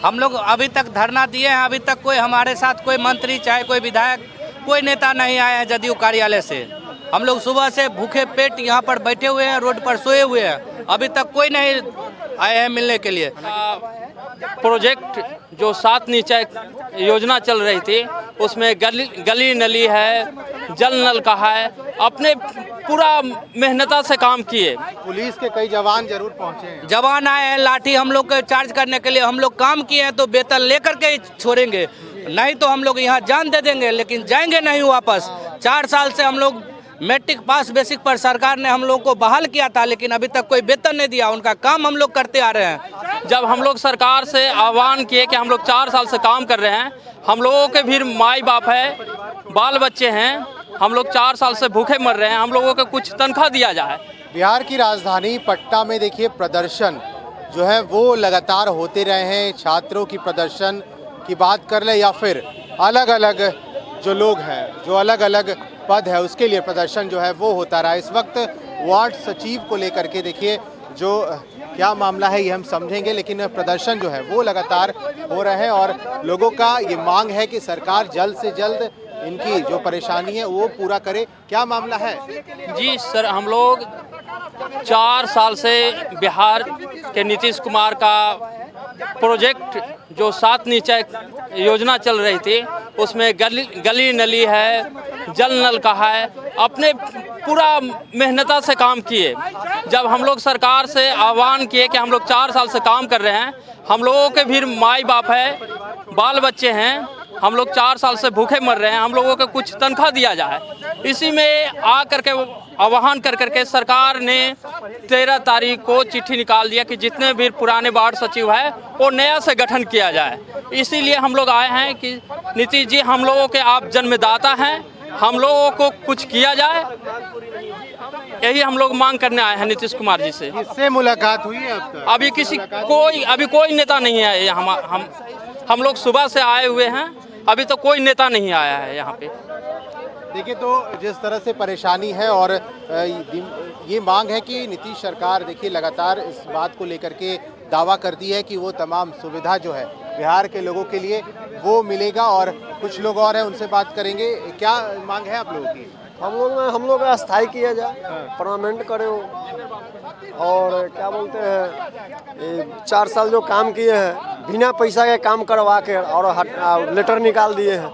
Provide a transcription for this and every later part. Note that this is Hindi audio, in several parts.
हम लोग अभी तक धरना दिए हैं, अभी तक कोई हमारे साथ कोई मंत्री चाहे कोई विधायक कोई नेता नहीं आए हैं जदयू कार्यालय से। हम लोग सुबह से भूखे पेट यहाँ पर बैठे हुए हैं, रोड पर सोए हुए हैं, अभी तक कोई नहीं आए हैं मिलने के लिए। प्रोजेक्ट जो 7 निश्चय योजना चल रही थी उसमें गली नली है, जल नल का है, अपने पूरा मेहनता से काम किए। पुलिस के कई जवान जरूर पहुंचे हैं। जवान आए हैं लाठी हम लोग को चार्ज करने के लिए, हम लोग काम किए हैं तो वेतन लेकर के ही छोड़ेंगे, नहीं तो हम लोग यहाँ जान दे देंगे, लेकिन जाएंगे नहीं वापस। 4 साल से हम लोग मैट्रिक पास बेसिक पर सरकार ने हम लोग को बहाल किया था, लेकिन अभी तक कोई वेतन नहीं दिया। उनका काम हम लोग करते आ रहे हैं। जब हम लोग सरकार से आह्वान किए कि हम लोग 4 साल से काम कर रहे हैं, हम लोगों के भी माई बाप है, बाल बच्चे हैं, हम लोग 4 साल से भूखे मर रहे हैं, हम लोगों को कुछ तनख्वाह दिया जाए। बिहार की राजधानी पटना में देखिए प्रदर्शन जो है वो लगातार होते रहे हैं। छात्रों की प्रदर्शन की बात कर ले या फिर अलग अलग जो लोग हैं, जो अलग अलग पद है, उसके लिए प्रदर्शन जो है वो होता रहा। इस वक्त वार्ड सचिव को लेकर के देखिए जो क्या मामला है ये हम समझेंगे, लेकिन प्रदर्शन जो है वो लगातार हो रहे हैं और लोगों का ये मांग है कि सरकार जल्द से जल्द इनकी जो परेशानी है वो पूरा करे। क्या मामला है? जी सर, हम लोग 4 साल से बिहार के नीतीश कुमार का प्रोजेक्ट जो 7 निश्चय योजना चल रही थी उसमें गली नली है, जल नल का है, अपने पूरा मेहनता से काम किए। जब हम लोग सरकार से आह्वान किए कि हम लोग 4 साल से काम कर रहे हैं, हम लोगों के भी माई बाप है, बाल बच्चे हैं, हम लोग 4 साल से भूखे मर रहे हैं, हम लोगों को कुछ तनख्वाह दिया जाए। इसी में आ करके आह्वान कर करके सरकार ने 13 तारीख को चिट्ठी निकाल दिया कि जितने भी पुराने वार्ड सचिव है वो नया से गठन किया जाए। इसीलिए हम लोग आए हैं कि नीतीश जी, हम लोगों के आप जन्मदाता हैं, हम लोगों को कुछ किया जाए, यही हम लोग मांग करने आए हैं नीतीश कुमार जी से। किससे मुलाकात हुई है अब तक? अभी कोई नेता नहीं है यहाँ। हम लोग सुबह से आए हुए हैं, अभी तो कोई नेता नहीं आया है यहाँ पे। देखिए तो जिस तरह से परेशानी है और ये मांग है कि नीतीश सरकार देखिए लगातार इस बात को लेकर के दावा करती है कि वो तमाम सुविधा जो है बिहार के लोगों के लिए वो मिलेगा। और कुछ लोग और हैं, उनसे बात करेंगे। क्या मांग है आप लोगों की? हम लोग अस्थायी किया जाए, परमानेंट करे हो। और क्या बोलते हैं, 4 साल जो काम किए हैं बिना पैसा के काम करवा के और लेटर निकाल दिए हैं,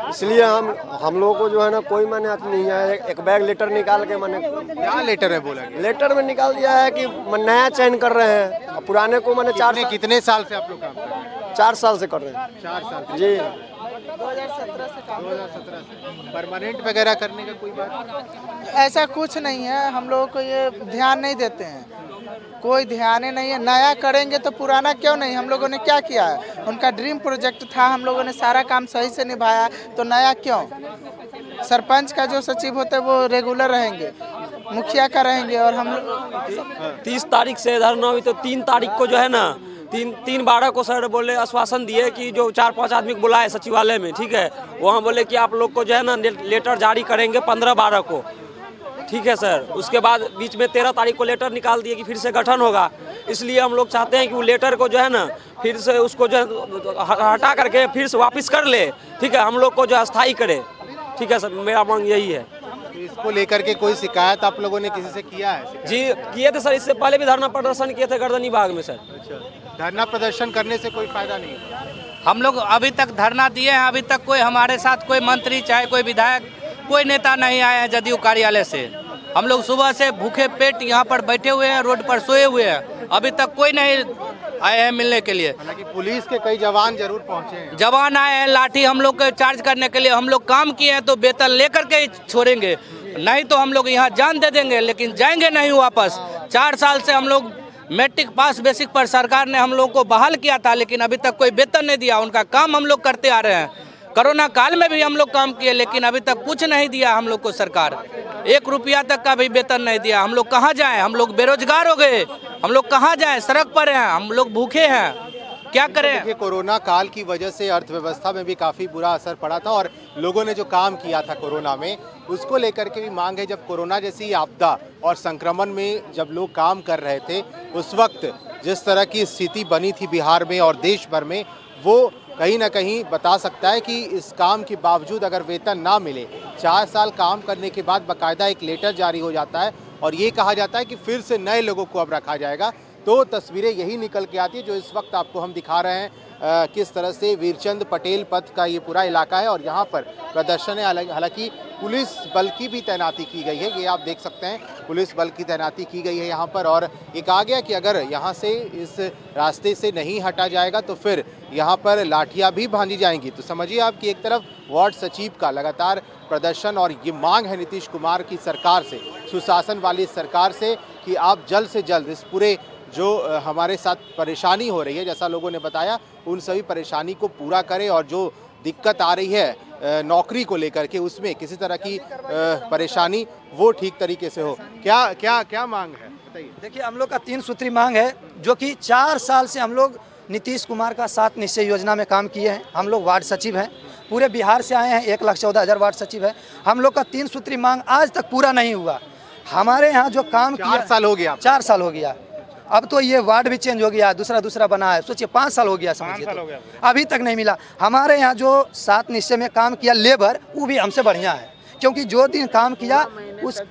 इसलिए हम लोगों को जो है ना कोई माने नहीं है। एक बैग लेटर निकाल के मैंने, क्या लेटर है बोला? लेटर में निकाल दिया है कि नया चयन कर रहे हैं, पुराने को मैंने 4 साल। कितने साल से आप लोग काम कर रहे हैं? 4 साल से कर रहे हैं। 4 साल जी। 2017 से परमानेंट वगैरह करने का कोई बात? ऐसा कुछ नहीं है, हम लोगों को ये ध्यान नहीं देते हैं, कोई ध्यान ही नहीं है। नया करेंगे तो पुराना क्यों नहीं? हम लोगों ने क्या किया है? उनका ड्रीम प्रोजेक्ट था, हम लोगों ने सारा काम सही से निभाया, तो नया क्यों? सरपंच का जो सचिव होते हैं वो रेगुलर रहेंगे, मुखिया का रहेंगे, और हम 30 तारीख से धरना हुई तो 3 तारीख को जो है ना 3/12 को सर बोले, आश्वासन दिए कि जो 4-5 आदमी को बुलाए सचिवालय में, ठीक है, वहाँ बोले कि आप लोग को जो है ना लेटर जारी करेंगे 15-12 को, ठीक है सर। उसके बाद बीच में 13 तारीख को लेटर निकाल दिए कि फिर से गठन होगा। इसलिए हम लोग चाहते हैं कि वो लेटर को जो है ना फिर से उसको जो है हटा करके फिर से वापस कर ले, ठीक है, हम लोग को जो अस्थायी करे, ठीक है सर, मेरा मांग यही है। तो इसको लेकर के कोई शिकायत आप लोगों ने किसी से किया है? जी किए थे सर, इससे पहले भी धरना प्रदर्शन किए थे गर्दनी बाग में सर। अच्छा, धरना प्रदर्शन करने से कोई फायदा नहीं? हम लोग अभी तक धरना दिए हैं, अभी तक कोई हमारे साथ कोई मंत्री चाहे कोई विधायक कोई नेता नहीं आए हैं जदयू कार्यालय से। हम लोग सुबह से भूखे पेट यहाँ पर बैठे हुए हैं, रोड पर सोए हुए हैं, अभी तक कोई नहीं आए हैं मिलने के लिए। हालांकि पुलिस के कई जवान जरूर पहुंचे हैं। जवान आए हैं लाठी हम लोग को चार्ज करने के लिए, हम लोग काम किए हैं तो वेतन लेकर के ही छोड़ेंगे, नहीं तो हम लोग यहाँ जान दे देंगे, लेकिन जाएंगे नहीं वापस। 4 साल से हम लोग मैट्रिक पास बेसिक पर सरकार ने हम लोग को बहाल किया था, लेकिन अभी तक कोई वेतन नहीं दिया। उनका काम हम लोग करते आ रहे हैं। कोरोना काल में भी हम लोग काम किए, लेकिन अभी तक कुछ नहीं दिया हम लोग को सरकार। 1 रुपया तक का भी वेतन नहीं दिया। हम लोग कहाँ जाएं? हम लोग बेरोजगार हो गए, हम लोग कहाँ जाएं? सड़क पर हैं, हम लोग भूखे हैं, क्या करें? देखिए कोरोना काल की वजह से अर्थव्यवस्था में भी काफ़ी बुरा असर पड़ा था और लोगों ने जो काम किया था कोरोना में, उसको लेकर के भी मांग है। जब कोरोना जैसी आपदा और संक्रमण में जब लोग काम कर रहे थे, उस वक्त जिस तरह की स्थिति बनी थी बिहार में और देश भर में, वो कहीं ना कहीं बता सकता है कि इस काम के बावजूद अगर वेतन ना मिले, 4 साल काम करने के बाद बाकायदा एक लेटर जारी हो जाता है और ये कहा जाता है कि फिर से नए लोगों को अब रखा जाएगा, तो तस्वीरें यही निकल के आती है जो इस वक्त आपको हम दिखा रहे हैं। किस तरह से वीरचंद पटेल पथ का ये पूरा इलाका है और यहाँ पर प्रदर्शन है। हालांकि पुलिस बल की भी तैनाती की गई है, ये आप देख सकते हैं, पुलिस बल की तैनाती की गई है यहाँ पर। और ये कहा गया कि अगर यहाँ से इस रास्ते से नहीं हटा जाएगा तो फिर यहाँ पर लाठियाँ भी भांजी जाएंगी। तो समझिए आप कि एक तरफ वार्ड सचिव का लगातार प्रदर्शन और ये मांग है नीतीश कुमार की सरकार से, सुशासन वाली सरकार से, कि आप जल्द से जल्द इस पूरे जो हमारे साथ परेशानी हो रही है, जैसा लोगों ने बताया, उन सभी परेशानी को पूरा करें और जो दिक्कत आ रही है नौकरी को लेकर के, उसमें किसी तरह की परेशानी वो ठीक तरीके से हो। क्या क्या क्या मांग है बताइए। देखिए, हम लोग का 3 सूत्री मांग है, जो कि 4 साल से हम लोग नीतीश कुमार का 7 निश्चय योजना में काम किए हैं। हम लोग वार्ड सचिव हैं, पूरे बिहार से आए हैं, 1,14,000 वार्ड सचिव है। हम लोग का 3 सूत्री मांग आज तक पूरा नहीं हुआ। हमारे यहाँ जो काम 4 साल हो गया, 4 साल हो गया। अब तो ये वार्ड भी चेंज हो गया, दूसरा बना है, सोचिए 5 साल हो गया, समझिए, तो अभी तक नहीं मिला। हमारे यहाँ जो 7 निश्चय में काम किया लेबर, वो भी हमसे बढ़िया है, क्योंकि जो दिन काम किया उस,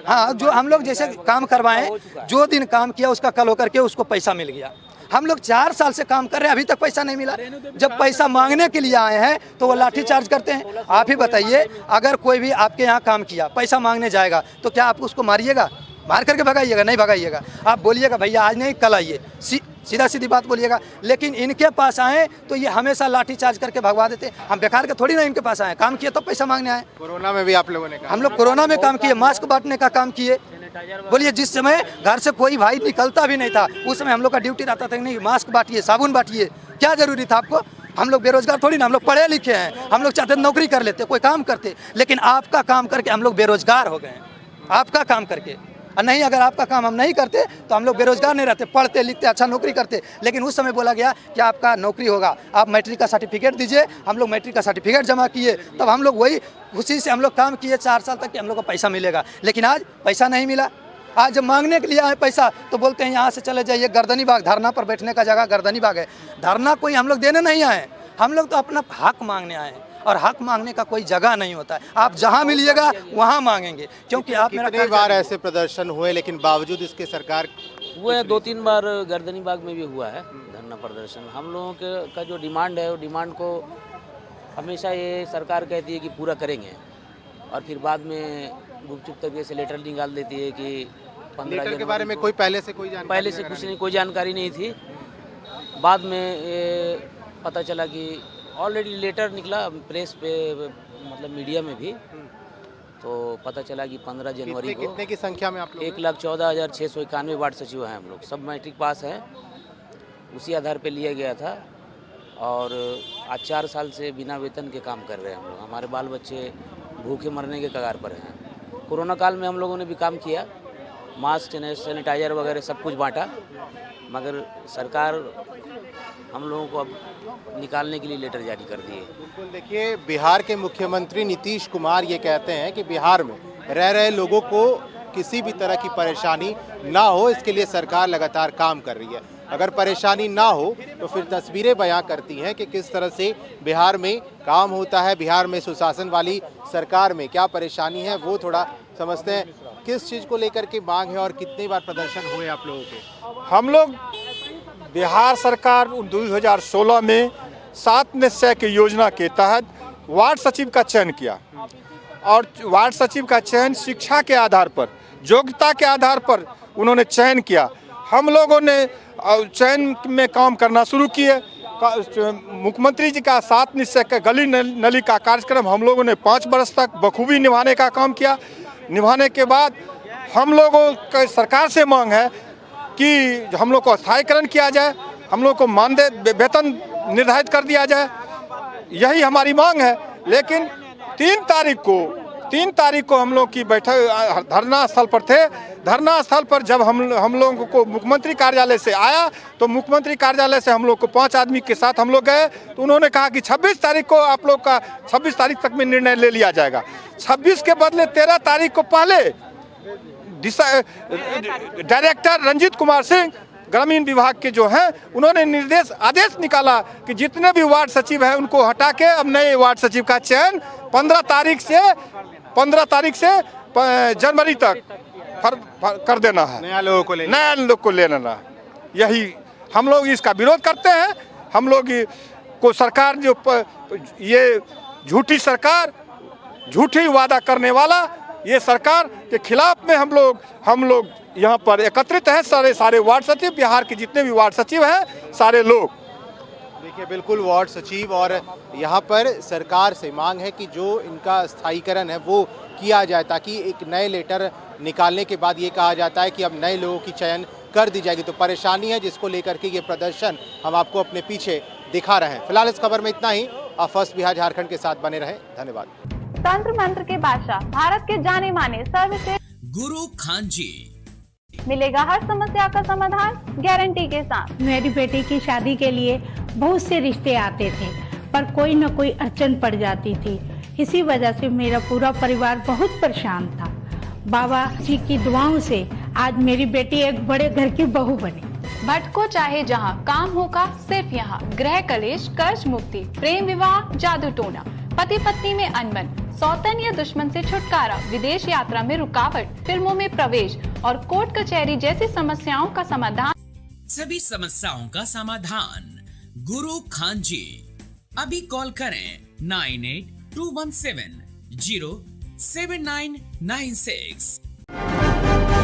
हाँ, जो हम लोग जैसे काम करवाएं, जो दिन काम किया उसका कल होकर के उसको पैसा मिल गया। हम लोग 4 साल से काम कर रहे हैं, अभी तक पैसा नहीं मिला। जब पैसा मांगने के लिए आए हैं तो वो लाठी चार्ज करते हैं। आप ही बताइए, अगर कोई भी आपके यहाँ काम किया, पैसा मांगने जाएगा, तो क्या आप उसको मारिएगा? मार करके भगाइएगा? नहीं भगाइएगा। आप बोलिएगा भैया आज नहीं कल आइए, सीधा सीधी बात बोलिएगा। लेकिन इनके पास आए तो ये हमेशा लाठी चार्ज करके भगवा देते। हम बेकार के थोड़ी ना इनके पास आए, काम किए तो पैसा मांगने आए। कोरोना में भी आप लोगों ने हम लोग कोरोना में काम किए, मास्क बांटने का काम किए। बोलिए, जिस समय घर से कोई भाई निकलता भी नहीं था, उस समय हम लोग का ड्यूटी रहता था, नहीं मास्क बांटिए, साबुन बांटिए। क्या जरूरी था आपको? हम लोग बेरोजगार थोड़ी ना, हम लोग पढ़े लिखे हैं। हम लोग चाहते नौकरी कर लेते, कोई काम करते, लेकिन आपका काम करके हम लोग बेरोजगार हो गए। आपका काम करके, और नहीं, अगर आपका काम हम नहीं करते तो हम लोग बेरोजगार नहीं रहते, पढ़ते लिखते, अच्छा नौकरी करते। लेकिन उस समय बोला गया कि आपका नौकरी होगा, आप मैट्रिक का सर्टिफिकेट दीजिए। हम लोग मैट्रिक का सर्टिफिकेट जमा किए, तब हम लोग वही खुशी से हम लोग काम किए 4 साल तक कि हम लोग को पैसा मिलेगा। लेकिन आज पैसा नहीं मिला। आज जब मांगने के लिए आए पैसा तो बोलते हैं यहाँ से चले जाइए गर्दनी बाग, धरना पर बैठने का जगह गर्दनी बाग है। धरना कोई हम लोग देने नहीं आए, हम लोग तो अपना हक मांगने आए, और हक मांगने का कोई जगह नहीं होता है। आप जहां मिलिएगा वहां मांगेंगे, क्योंकि आप मेरा कितनी बार ऐसे प्रदर्शन हुए, लेकिन बावजूद इसके सरकार हुए हैं 2-3 बार। गर्दनी बाग में भी हुआ है धरना प्रदर्शन। हम लोगों के का जो डिमांड है, वो डिमांड को हमेशा ये सरकार कहती है कि पूरा करेंगे, और फिर बाद में गुपचुप तरीके से लेटर निकाल देती है कि 15 लेटर के बारे में कोई पहले से कुछ नहीं, कोई जानकारी नहीं थी। बाद में ये पता चला कि ऑलरेडी लेटर निकला प्रेस पे, मतलब मीडिया में भी, तो पता चला कि 15 जनवरी को कितने की संख्या में आप लोग? 1,14,691 वार्ड सचिव हैं हम लोग, सब मैट्रिक पास हैं। उसी आधार पे लिया गया था, और आज 4 साल से बिना वेतन के काम कर रहे हैं हम लोग। हमारे बाल बच्चे भूखे मरने के कगार पर हैं। कोरोना काल में हम लोगों ने भी काम किया, मास्क, सैनिटाइजर वगैरह सब कुछ बांटा, मगर सरकार हम लोगों को अब निकालने के लिए लेटर जारी कर दिए। बिल्कुल, देखिए, बिहार के मुख्यमंत्री नीतीश कुमार ये कहते हैं कि बिहार में रह रहे लोगों को किसी भी तरह की परेशानी ना हो, इसके लिए सरकार लगातार काम कर रही है। अगर परेशानी ना हो तो फिर तस्वीरें बयां करती हैं कि किस तरह से बिहार में काम होता है, बिहार में सुशासन वाली सरकार में क्या परेशानी है, वो थोड़ा समझते हैं। किस चीज़ को लेकर के मांग है और कितनी बार प्रदर्शन हुए आप लोगों के? हम लोग बिहार सरकार 2016 में 7 निश्चय की योजना के तहत वार्ड सचिव का चयन किया, और वार्ड सचिव का चयन शिक्षा के आधार पर, योग्यता के आधार पर उन्होंने चयन किया। हम लोगों ने चयन में काम करना शुरू किए। मुख्यमंत्री जी का 7 निश्चय का गली नली का कार्यक्रम हम लोगों ने 5 वर्ष तक बखूबी निभाने का काम किया। निभाने के बाद हम लोगों की सरकार से मांग है कि हम लोग को स्थायीकरण किया जाए, हम लोग को मानदेय वेतन निर्धारित कर दिया जाए, यही हमारी मांग है। लेकिन 3 तारीख को हम लोग की बैठक धरना स्थल पर थे। धरना स्थल पर जब हम लोगों को मुख्यमंत्री कार्यालय से आया, तो मुख्यमंत्री कार्यालय से हम लोग को 5 आदमी के साथ हम लोग गए, तो उन्होंने कहा कि 26 तारीख को आप लोग का 26 तारीख तक में निर्णय ले लिया जाएगा। 26 के बदले 13 तारीख को पहले डायरेक्टर रंजीत कुमार सिंह ग्रामीण विभाग के जो हैं उन्होंने निर्देश आदेश निकाला कि जितने भी वार्ड सचिव हैं उनको हटा के अब नए वार्ड सचिव का चयन 15 तारीख से जनवरी तक कर देना है, नया लोग को लेना। यही हम लोग इसका विरोध करते हैं। हम लोग को सरकार जो ये झूठी सरकार, झूठी वादा करने वाला ये सरकार के खिलाफ में हम लोग यहाँ पर एकत्रित हैं। सारे वार्ड सचिव, बिहार के जितने भी वार्ड सचिव हैं सारे लोग। देखिए बिल्कुल वार्ड सचिव और यहाँ पर सरकार से मांग है कि जो इनका स्थायीकरण है वो किया जाए, ताकि एक नए लेटर निकालने के बाद ये कहा जाता है कि अब नए लोगों की चयन कर दी जाएगी। तो परेशानी है जिसको लेकर के ये प्रदर्शन हम आपको अपने पीछे दिखा रहे हैं। फिलहाल इस खबर में इतना ही। आप फर्स्ट बिहार झारखंड के साथ बने रहे। धन्यवाद। तंत्र मंत्र के बादशाह, भारत के जाने माने सर्वश्रेष्ठ गुरु खान जी, मिलेगा हर समस्या का समाधान गारंटी के साथ। मेरी बेटी की शादी के लिए बहुत से रिश्ते आते थे, पर कोई न कोई अड़चन पड़ जाती थी। इसी वजह से मेरा पूरा परिवार बहुत परेशान था। बाबा जी की दुआओं से आज मेरी बेटी एक बड़े घर की बहू बनी। भटको चाहे जहां, काम होगा सिर्फ यहाँ। गृह कलेश, कर्ज मुक्ति, प्रेम विवाह, जादू टोना, पति पत्नी में अनबन, सौतन या दुश्मन से छुटकारा, विदेश यात्रा में रुकावट, फिल्मों में प्रवेश और कोर्ट कचहरी जैसी समस्याओं का समाधान। सभी समस्याओं का समाधान गुरु खान जी। अभी कॉल करें 9821707996।